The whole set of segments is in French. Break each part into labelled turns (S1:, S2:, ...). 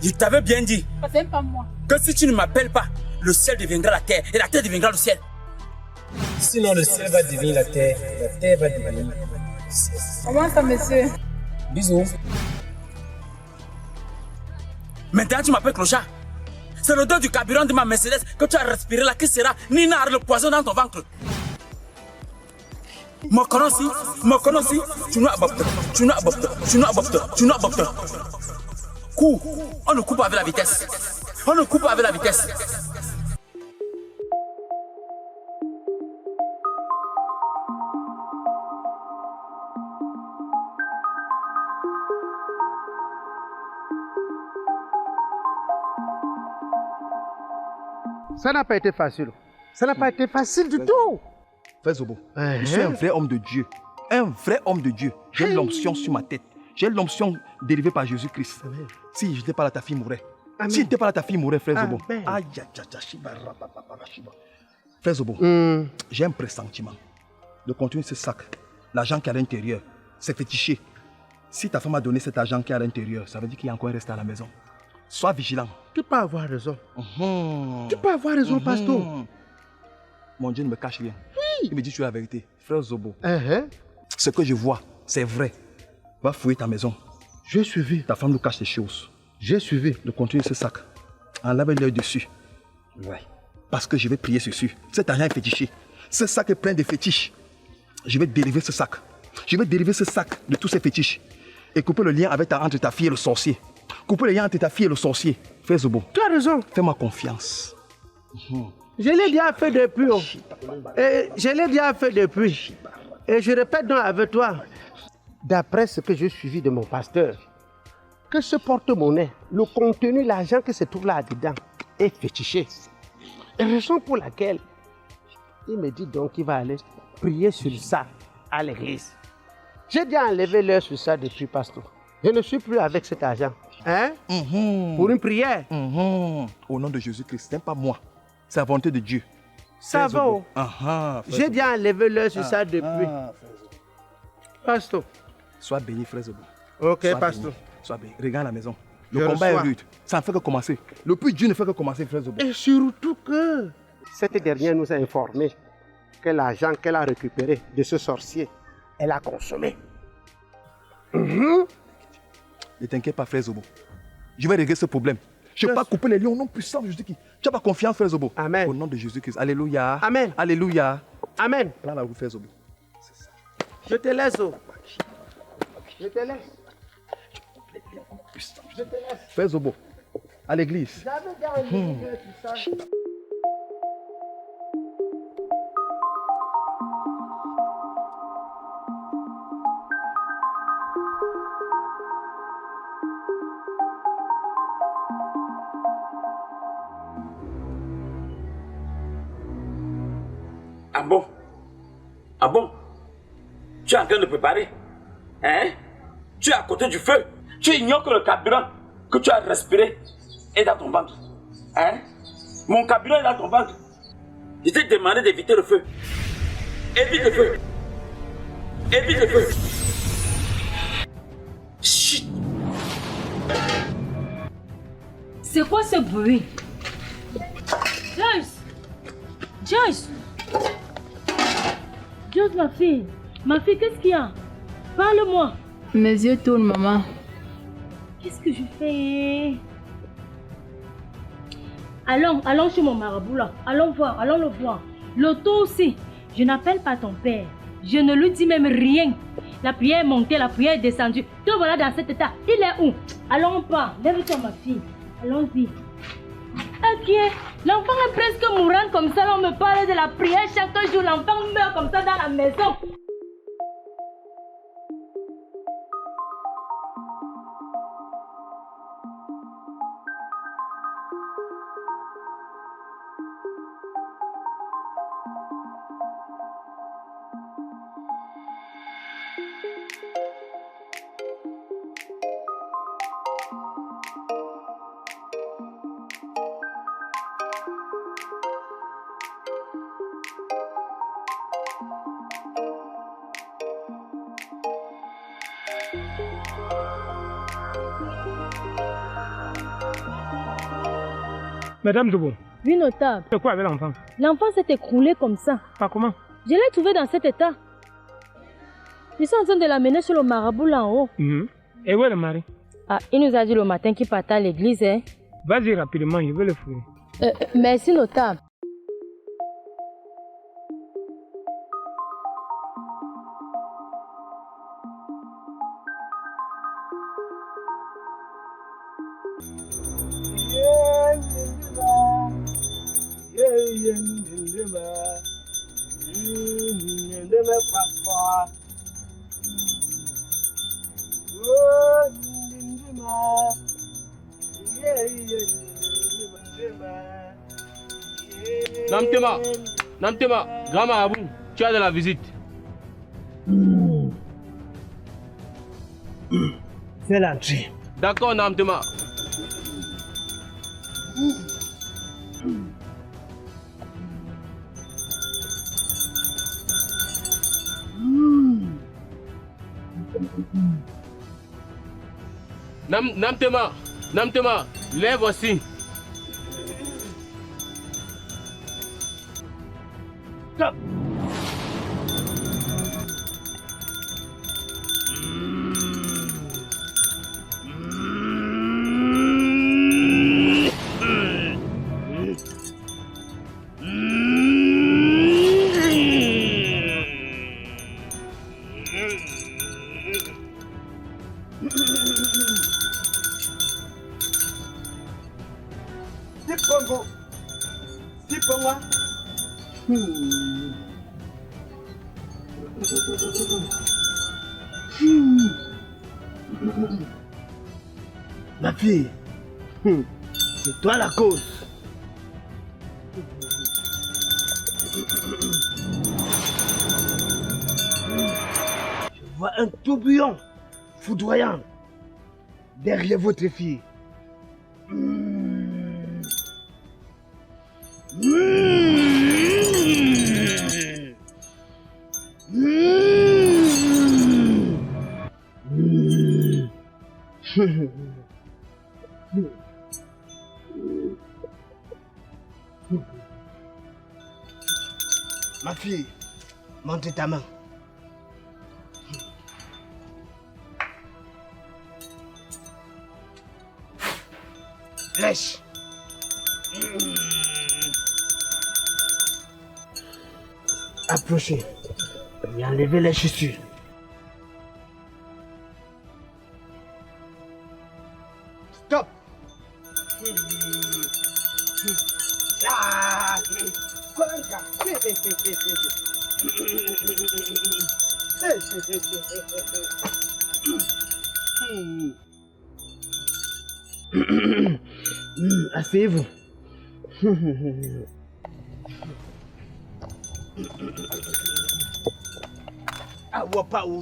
S1: Je t'avais bien dit.
S2: C'est pas moi.
S1: Que si tu ne m'appelles pas, le ciel deviendra la terre et la terre deviendra le ciel.
S3: Sinon, le ciel va devenir la terre va devenir le ciel.
S2: Comment ça, monsieur?
S3: Bisous.
S1: Maintenant, tu m'appelles clochard. C'est l'odeur du carburant de ma Mercedes que tu as respiré là qui sera Nina, le poison dans ton ventre. Me connais, tu n'as pas. Coup, on ne coupe pas avec la vitesse.
S4: Ça n'a pas été facile. Ça n'a pas été facile du tout.
S5: Frère Zobo, je suis un vrai homme de Dieu. J'ai l'onction sur ma tête. J'ai l'onction dérivée par Jésus-Christ. Si je n'étais pas là, ta fille mourrait. Si je n'étais pas là, ta fille mourrait, frère Zobo. Frère Zobo, j'ai un pressentiment de continuer ce sac. L'argent qui est à l'intérieur, c'est fétiché. Si ta femme a donné cet argent qui est à l'intérieur, ça veut dire qu'il y a encore un reste à la maison. Sois vigilant.
S4: Tu peux avoir raison. Tu peux avoir raison, pasteur.
S5: Mon Dieu ne me cache rien. Oui. Il me dit tu as la vérité. Frère Zobo,
S4: Uh-huh.
S5: ce que je vois, c'est vrai. Va fouiller ta maison.
S4: J'ai suivi.
S5: Ta femme nous cache des choses.
S4: J'ai suivi.
S5: De continuer ce sac. Enlève l'œil dessus.
S4: Ouais.
S5: Parce que je vais prier dessus. Cet argent est fétiché. Ce sac est plein de fétiches. Je vais dériver ce sac. Je vais dériver ce sac de tous ces fétiches. Et couper le lien entre ta fille et le sorcier. Couper le lien entre ta fille et le sorcier. Frère Zobo,
S4: Tu as raison.
S5: fais-moi confiance.
S4: Je l'ai déjà fait depuis. Et je l'ai déjà fait depuis. Et je répète donc avec toi, d'après ce que j'ai suivi de mon pasteur, que ce porte-monnaie, le contenu, l'argent qui se trouve là-dedans, est fétiché. Et raison pour laquelle il me dit donc qu'il va aller prier sur ça à l'église. J'ai déjà enlevé l'heure sur ça depuis, pasteur. Je ne suis plus avec cet argent. Hein? Pour une prière.
S5: Au nom de Jésus-Christ, ce n'est pas moi. C'est la volonté de Dieu.
S4: Ça va. Oh. J'ai déjà enlevé l'heure sur ça depuis. Pasteur.
S5: Sois béni, frère Zobo.
S4: Ok,
S5: Sois
S4: pasteur.
S5: béni. Sois béni. Regarde la maison. Le
S4: Je
S5: combat est
S4: reçois.
S5: rude. Ça ne fait que commencer. Le puits de Dieu ne fait que commencer, frère Zobo.
S4: Et surtout que cette dernière nous a informé que l'argent qu'elle a récupéré de ce sorcier, elle a consommé.
S5: Ne t'inquiète pas, frère Zobo. Je vais régler ce problème. Je ne vais pas couper les lions au nom puissant de Jésus-Christ. Tu n'as pas confiance, frère Zobo.
S4: Amen.
S5: Au nom de Jésus-Christ. Alléluia.
S4: Amen.
S5: Alléluia.
S4: Amen.
S5: Prends la roue, frère Zobo.
S4: Je te laisse. Oh. Je te laisse. Je te laisse.
S5: Frère Zobo, à l'église.
S4: J'avais déjà enlevé tout ça.
S1: Ah bon? Tu es en train de préparer? Hein? Tu es à côté du feu? Tu ignores que le carburant que tu as respiré est dans ton ventre? Hein? Mon carburant est dans ton ventre. Je t'ai demandé d'éviter le feu. Évite le feu. Évite le feu. Chut!
S6: C'est quoi ce bruit? Joyce! Joyce! Joyce, ma fille, qu'est-ce qu'il y a? Parle-moi.
S2: Mes yeux tournent, maman.
S6: Qu'est-ce que je fais? Allons chez mon marabout là. Allons le voir. L'auto aussi. Je n'appelle pas ton père. Je ne lui dis même rien. La prière est montée, la prière est descendue. Te voilà dans cet état. Il est où? Allons pas. Lève-toi, ma fille. Allons-y. Ok. L'enfant est presque mourant comme ça. On me parle de la prière chaque jour. L'enfant meurt comme ça dans la maison.
S3: Madame Zobo,
S6: Oui, notable.
S3: c'est quoi avec l'enfant?
S6: L'enfant s'est écroulé comme ça.
S3: Pas comment?
S6: Je l'ai trouvé dans cet état. Ils sont en train de l'amener chez le marabout là en haut.
S3: Et où est le mari?
S6: Ah, il nous a dit le matin qu'il partait à l'église, hein.
S3: Vas-y rapidement, je veux le fouiller.
S6: Merci, notable.
S7: Namtema, grand marabout, tu as de la visite.
S4: C'est l'entrée.
S7: D'accord, Namtema. Namtema, les voici.
S4: Stop. Ma fille, c'est toi la cause. Je vois un tourbillon foudroyant derrière votre fille. Ma fille, monte ta main. Lèche. Approchez et enlevez les chaussures. Stop. Asseyez-vous. Ah, pas où.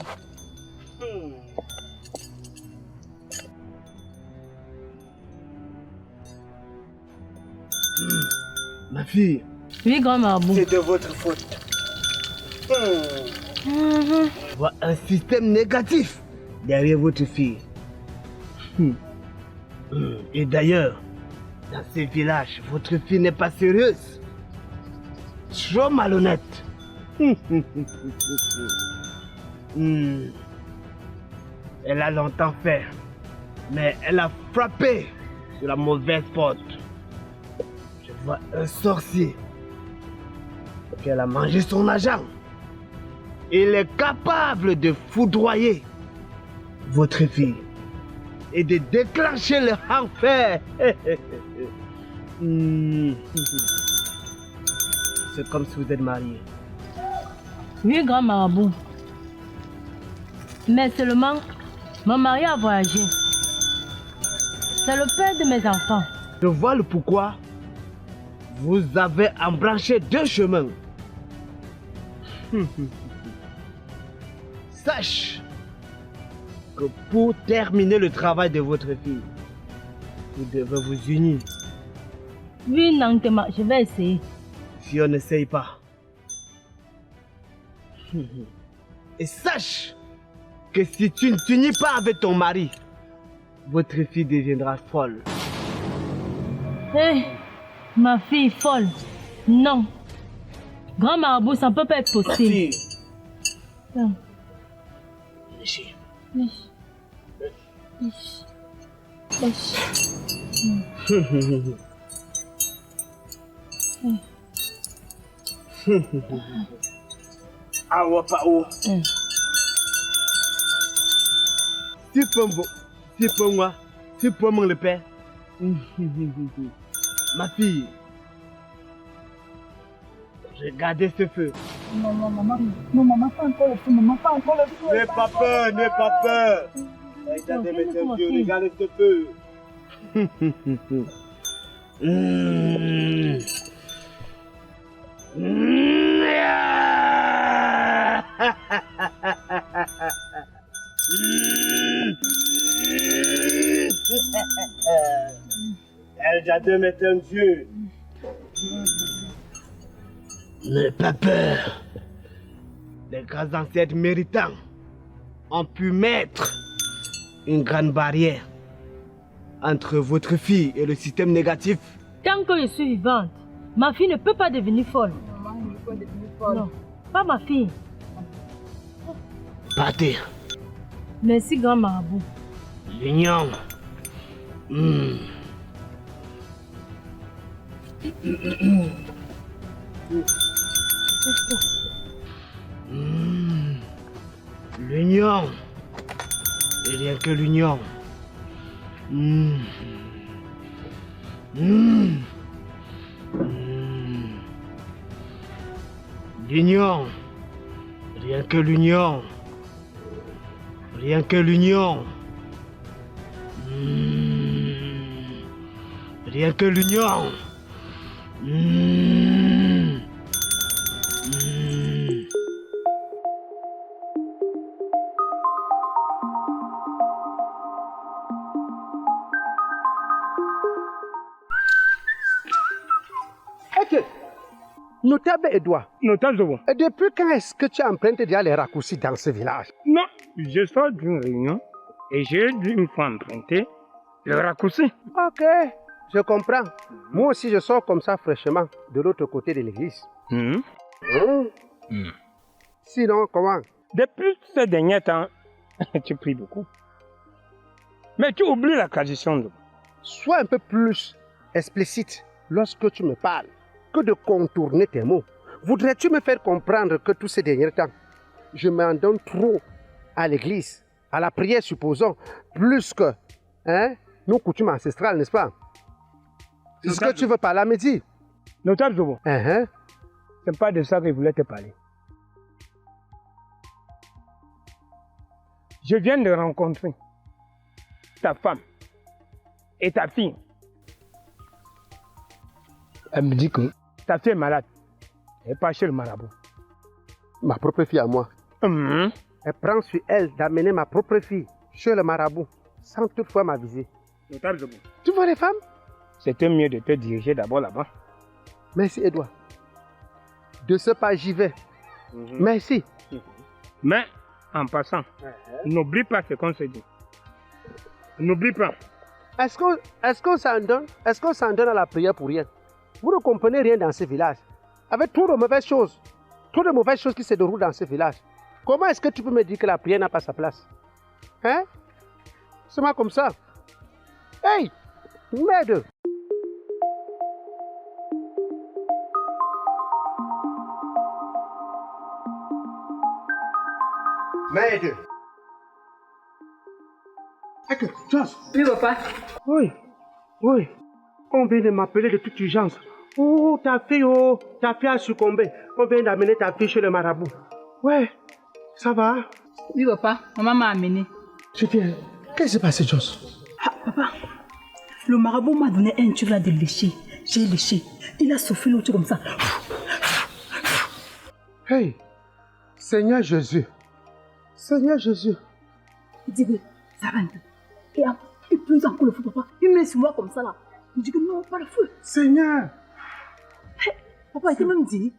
S4: Ma fille.
S6: Oui, grand marabout.
S4: C'est de votre faute. Je vois un système négatif derrière votre fille. Et d'ailleurs, dans ce village, votre fille n'est pas sérieuse. Trop malhonnête. Elle a longtemps fait, mais elle a frappé sur la mauvaise porte. Je vois un sorcier qu'elle a mangé son argent. Il est capable de foudroyer votre fille et de déclencher le enfer. C'est comme si vous êtes mariés.
S6: Oui, grand marabout. Mais seulement, mon mari a voyagé. C'est le père de mes enfants.
S4: Je vois le pourquoi vous avez embranché deux chemins. Sache que pour terminer le travail de votre fille, vous devez vous unir.
S6: Oui, Nantema, je vais essayer.
S4: Si on n'essaye pas. Et sache que si tu ne t'unis pas avec ton mari, votre fille deviendra folle.
S6: Hé, Ma fille folle. Non. Grand marabout, ça ne peut pas être possible.
S3: Ma fille.
S6: Non.
S3: Lâchez. Ah, ouais, pas où.
S4: Tu peux moi, tu peux mon le père. Ma fille, regardez ce feu.
S2: Non, maman, pas encore le feu, maman, pas encore le feu.
S4: N'aie pas peur, n'aie pas peur. Regardez mes yeux, regardez ce feu. J'adore mes yeux. N'aie pas peur. Les grands ancêtres méritants ont pu mettre une grande barrière entre votre fille et le système négatif.
S6: Tant que je suis vivante, ma fille ne peut pas devenir folle.
S2: Maman, il ne peut pas devenir folle.
S6: Non, pas ma fille.
S4: Partez.
S6: Merci, grand marabout.
S4: L'union. L'union. Et rien que l'union. L'union. Rien que l'union. Rien que l'union. Rien que l'union. Ok. Notable Edouard.
S3: Notable de bon.
S4: Et depuis quand est-ce que tu as emprunté déjà les raccourcis dans ce village?
S3: Non, je sors d'une réunion et j'ai dû une fois emprunter le raccourci.
S4: Ok, je comprends. Moi aussi, je sors comme ça fraîchement de l'autre côté de l'église. Sinon, comment?
S3: Depuis ces derniers temps, tu pries beaucoup. Mais tu oublies la tradition.
S4: Sois un peu plus explicite lorsque tu me parles que de contourner tes mots. Voudrais-tu me faire comprendre que tous ces derniers temps, je m'en donne trop à l'église, à la prière, supposons, plus que nos coutumes ancestrales, n'est-ce pas? C'est ce que tu veux parler à midi.
S3: Notable Zobo, c'est pas de ça que je voulais te parler. Je viens de rencontrer ta femme et ta fille. Elle me dit que ta fille est malade. Elle n'est pas chez le marabout.
S4: Ma propre fille à moi. Elle prend sur elle d'amener ma propre fille chez le marabout sans toutefois m'aviser.
S3: Notable Zobo.
S4: Tu vois les femmes?
S3: C'était mieux de te diriger d'abord là-bas.
S4: Merci Edouard. De ce pas j'y vais. Merci.
S3: Mais en passant, n'oublie pas ce qu'on s'est dit. N'oublie pas.
S4: Est-ce qu'on s'en donne? Est-ce qu'on s'en donne à la prière pour rien? Vous ne comprenez rien dans ce village. Avec trop de mauvaises choses qui se déroulent dans ce village. Comment est-ce que tu peux me dire que la prière n'a pas sa place? Hein? C'est moi comme ça. Hey! Merde! Merde! Joss!
S2: Oui, papa.
S4: Oui. On vient de m'appeler de toute urgence. Oh, ta fille a succombé. On vient d'amener ta fille chez le marabout. Ouais, ça va?
S2: Oui, papa. Maman m'a amené.
S4: Je viens. Qu'est-ce qui s'est passé, Joss?
S2: Ah, papa. Le marabout m'a donné un truc là de lécher. J'ai léché. Il a soufflé l'autre comme ça.
S4: Hey, Seigneur Jésus. Seigneur Jésus.
S2: Il dit que ça va un peu. Et il plus encore le feu, papa. Il met sur moi comme ça là. Il dit que non, pas le feu.
S4: Seigneur.
S2: Hey, papa, il t'a même dit.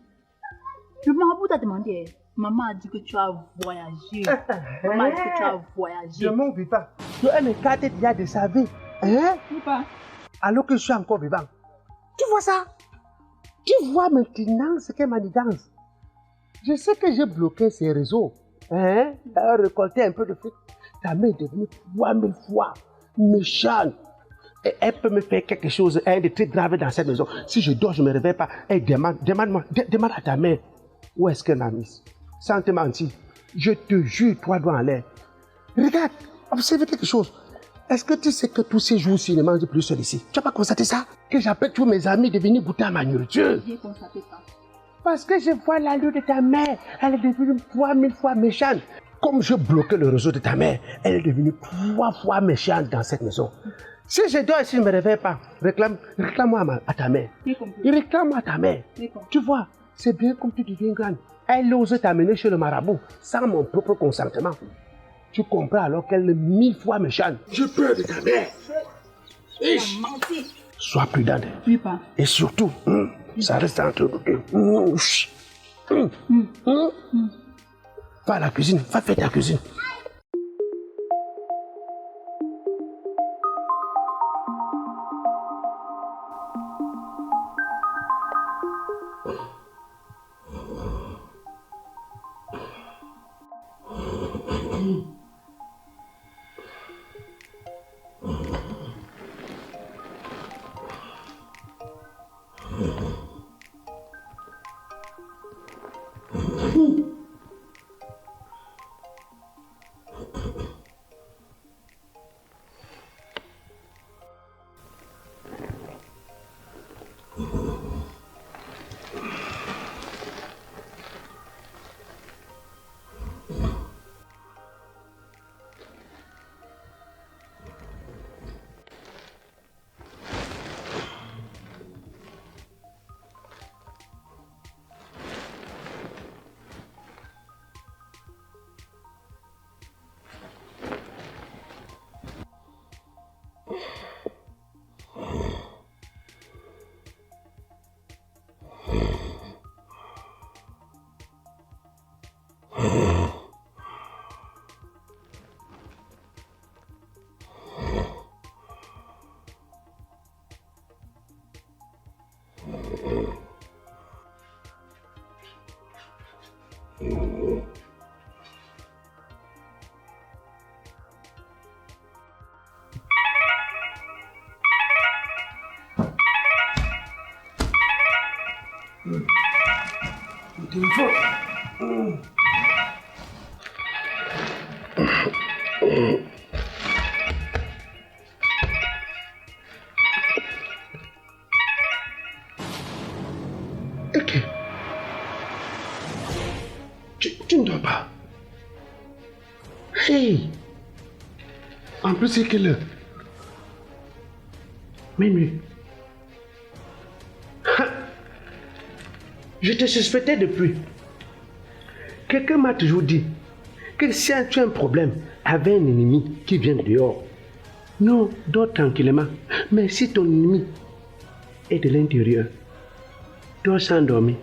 S2: Le marabout t'a demandé. Maman a dit que tu as voyagé. Maman a dit que tu as voyagé.
S4: Je m'en vis pas. Tu es une carte déjà de sa vie. Hein?
S2: Papa.
S4: Alors que je suis encore vivant. Tu vois ça? Tu vois maintenant ce qu'est manigance. Je sais que j'ai bloqué ces réseaux. Hein? D'ailleurs, récolté un peu de fric. Ta mère est devenue 3000 fois méchante. Et elle peut me faire quelque chose, un de très grave dans cette maison. Si je dors, je ne me réveille pas. Elle demande à ta mère où est-ce qu'elle m'a mise. Sans te mentir, je te jure, toi doigts en l'air. Regarde, observe quelque chose. Est-ce que tu sais que tous ces jours-ci, ne mange plus seul ici? Tu n'as pas constaté ça? Que j'appelle tous mes amis de venir goûter à ma nourriture.
S2: J'ai constaté ça.
S4: Parce que je vois l'allure de ta mère. Elle est devenue 3000 fois méchante. Comme je bloquais le réseau de ta mère, elle est devenue 3 fois méchante dans cette maison. Si je dors ici, je ne me réveille pas, réclame-moi à ta mère. Réclame-moi à ta mère. Tu vois, c'est bien comme tu deviens grande. Elle ose t'amener chez le marabout sans mon propre consentement. Tu comprends alors qu'elle est 1000 fois méchante. Je peur de ta mère. Sois prudente.
S2: Oui, pas.
S4: Et surtout, ça reste entre nous. Va à la cuisine, va faire ta cuisine. Ok. Tu ne dors pas. Hey. En plus, c'est quelle heure? Minuit. Je te suspectais depuis. Quelqu'un m'a toujours dit que si tu as un problème avec un ennemi qui vient de dehors, non, dors tranquillement. Mais si ton ennemi est de l'intérieur, dors sans dormir.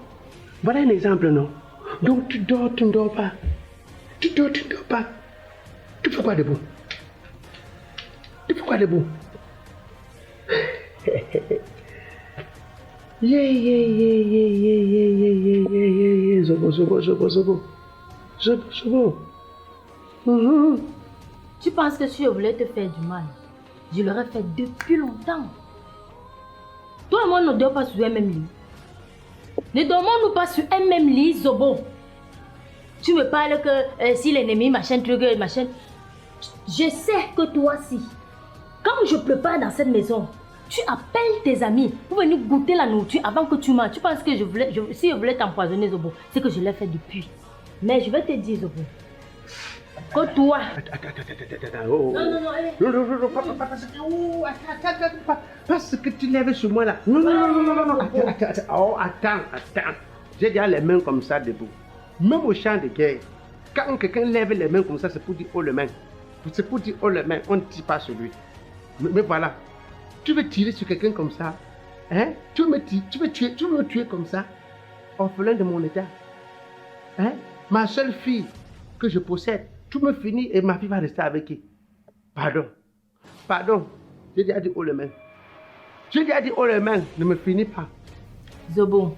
S4: Voilà un exemple, non? Donc tu dors, tu ne dors pas. Tu dors, tu ne dors pas. Tu fais quoi debout? Tu fais quoi debout? Zobo.
S6: Tu penses que si je voulais te faire du mal, je l'aurais fait depuis longtemps. Toi et moi, ne dort pas sur un même lit. Ne dormons-nous pas sur un même lit, Zobo? Tu me parles que si l'ennemi, machin, truc, machin. Je sais que toi, si. Quand je prépare dans cette maison, tu appelles tes amis pour venir goûter la nourriture avant que tu manges. Tu penses que si je voulais t'empoisonner, Zobo, c'est que je l'ai fait depuis. Mais je vais te dire, Zobo, que toi...
S4: Attends. Oh.
S6: Non, allez.
S4: Non, pas parce que tu lèves sur moi là. Non. Attends. J'ai déjà les mains comme ça debout. Même au champ de guerre, quand quelqu'un lève les mains comme ça, c'est pour dire oh les mains. C'est pour dire oh les mains, on ne tire pas sur lui. Mais voilà. Tu veux tirer sur quelqu'un comme ça, hein? Tu veux me tuer comme ça, orphelin de mon état, hein? Ma seule fille que je possède, tu me finis et ma fille va rester avec qui? Pardon, j'ai déjà dit haut les mains. Je lui ai dit, oh les mains, ne me finis pas.
S6: Zobo,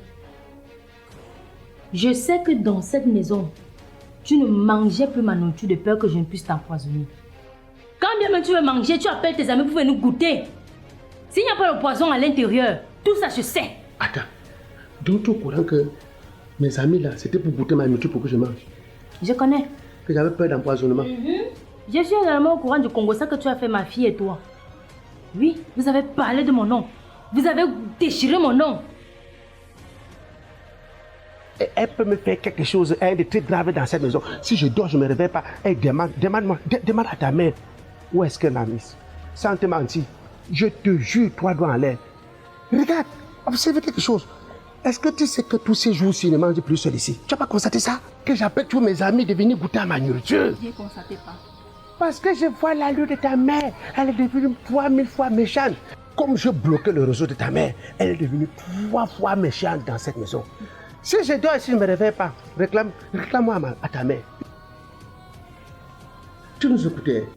S6: je sais que dans cette maison, tu ne mangeais plus ma nourriture de peur que je ne puisse t'empoisonner. Quand bien même tu veux manger, tu appelles tes amis pour venir goûter. S'il n'y a pas le poison à l'intérieur, tout ça je sais.
S4: Attends, donc tu es au courant que mes amis là, c'était pour goûter ma nourriture pour que je mange?
S6: Je connais.
S4: Que j'avais peur d'empoisonnement.
S6: Je suis également au courant du Congo, ça que tu as fait ma fille et toi. Oui, vous avez parlé de mon nom. Vous avez déchiré mon nom.
S4: Et elle peut me faire quelque chose, un de très grave dans cette maison. Si je dors, je ne me réveille pas. Elle demande à ta mère où est-ce qu'elle m'a mise. Sans te mentir, je te jure, toi doigt en l'air. Regarde, observe quelque chose. Est-ce que tu sais que tous ces jours-ci, je ne mange plus seul ici? Tu n'as pas constaté ça? Que j'appelle tous mes amis de venir goûter à ma nourriture.
S2: Je ne constatais pas.
S4: Parce que je vois l'allure de ta mère. Elle est devenue 3000 fois méchante. Comme je bloquais le réseau de ta mère, elle est devenue 3 fois méchante dans cette maison. Si je dors ici, je ne me réveille pas. Réclame-moi à ta mère. Tu nous écoutais.